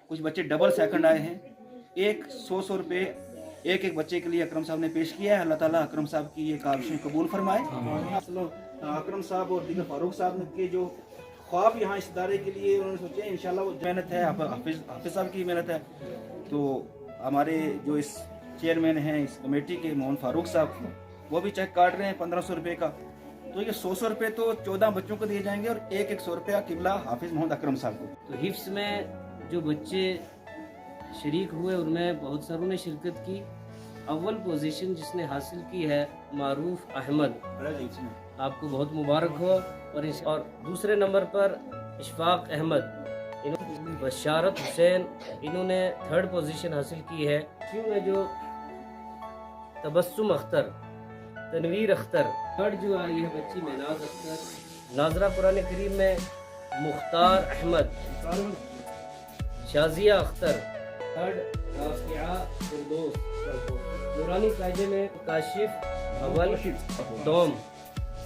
कुछ बच्चे double second आए हैं। एक 100 रुपये एक एक बच्चे के लिए अकरम साहब ने पेश किया है। अल्लाह ताला अकरम साहब की ये काविशें कबूल फरमाए। अकरम साहब और दीगर फारूक साहब के जो ख्वाब यहाँ इस इदारे के लिए उन्होंने सोचे, इंशाल्लाह वो मेहनत है, हाफिज साहब की मेहनत है। तो हमारे जो इस चेयरमैन हैं इस कमेटी के मोहन फारूक साहब, वो भी चेक काट रहे हैं 1500 रुपये का। तो ये 100 रुपये तो 14 बच्चों को दिए जाएंगे और एक 100 रुपया किबला हाफिज मोहम्मद अकरम साहब को। तो हिफ्स में जो बच्चे शरीक हुए उनमें बहुत सारों ने शिरकत की। अव्वल पोजीशन जिसने हासिल की है मारूफ अहमद, आपको बहुत मुबारक हो। और दूसरे नंबर पर इशफाक अहमद, बशारत हुसैन, इन्होंने 3rd पोजीशन हासिल की है। क्यों में जो तबस्सुम अख्तर, तनवीर अख्तर, 3rd जो आई है बच्ची महनाज अख्तर। नाजरा कुरान करीम में मुख्तार अहमद, शाजिया अख्तर, 3rd राफिया फिरदौस। नूरानी कायदे में काशिफ अव्वल दोम,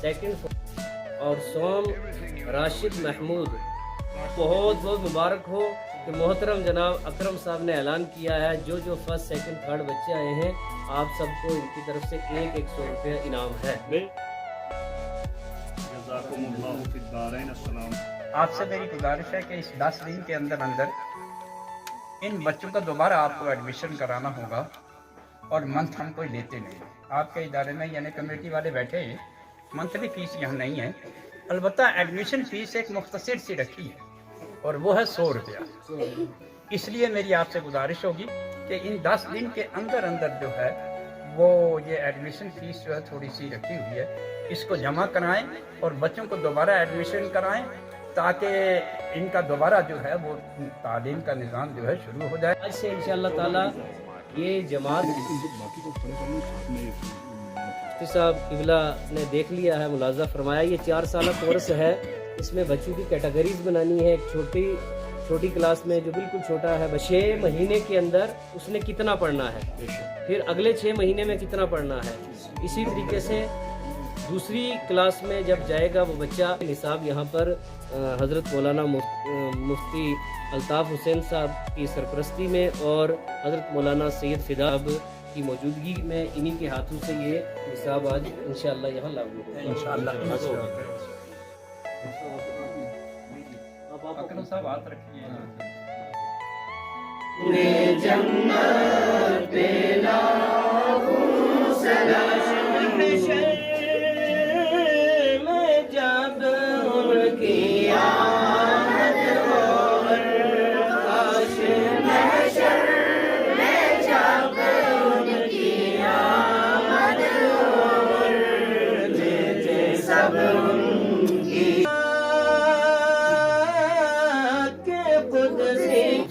2nd और सोम राशिद महमूद। बहुत बहुत मुबारक हो कि मोहतरम जनाब अकरम साहब ने ऐलान किया है जो 1st, 2nd, 3rd बच्चे आए हैं, आप सबको इनकी तरफ से एक 100 रुपये इनाम है। आपसे मेरी गुजारिश है कि इस 10 दिन के अंदर इन बच्चों का दोबारा आपको एडमिशन कराना होगा और मंथ हम कोई लेते नहीं। आपके इदारे में यानी कमेटी वाले बैठे हैं, मंथली फीस यहाँ नहीं है। अलबत्ता एडमिशन फीस एक मुख्तसर सी रखी है और वो है 100 रुपया। इसलिए मेरी आपसे गुजारिश होगी कि इन 10 दिन के अंदर जो है वो ये एडमिशन फीस जो है थोड़ी सी रखी हुई है, इसको जमा कराएं और बच्चों को दोबारा एडमिशन कराएं ताकि इनका दोबारा जो है वो तालीम का निज़ाम जो है शुरू हो जाए। आज से इंशाअल्लाह ताला ये जमात मुफ्ती साहब किबला ने देख लिया है, मुलाजा फरमाया। ये 4 साल कोर्स है, इसमें बच्चों की कैटेगरीज बनानी है। एक छोटी क्लास में जो बिल्कुल छोटा है 6 महीने के अंदर उसने कितना पढ़ना है, फिर अगले 6 महीने में कितना पढ़ना है। इसी तरीके से दूसरी क्लास में जब जाएगा वो बच्चा, निसाब यहाँ पर हज़रत मौलाना मुफ्ती अल्ताफ़ हुसैन साहब की सरपरस्ती में और हज़रत मौलाना सैयद फ़िदा की मौजूदगी में इन्हीं के हाथों से ये निसाब आज इंशाअल्लाह यहाँ लागू होगा। इंशाअल्लाह अकरम साहब हाथ रखिए।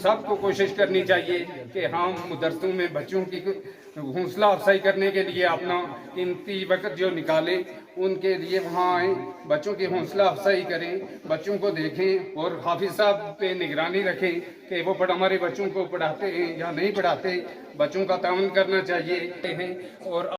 सबको कोशिश करनी चाहिए कि हम मदरसों में बच्चों की हौसला अफजाई करने के लिए अपना कीमती वक्त जो निकालें, उनके लिए वहाँ आएँ, बच्चों की हौसला अफजाई करें, बच्चों को देखें और हाफिज साहब पे निगरानी रखें कि वो हमारे बच्चों को पढ़ाते हैं या नहीं पढ़ाते। बच्चों का ताउन करना चाहिए और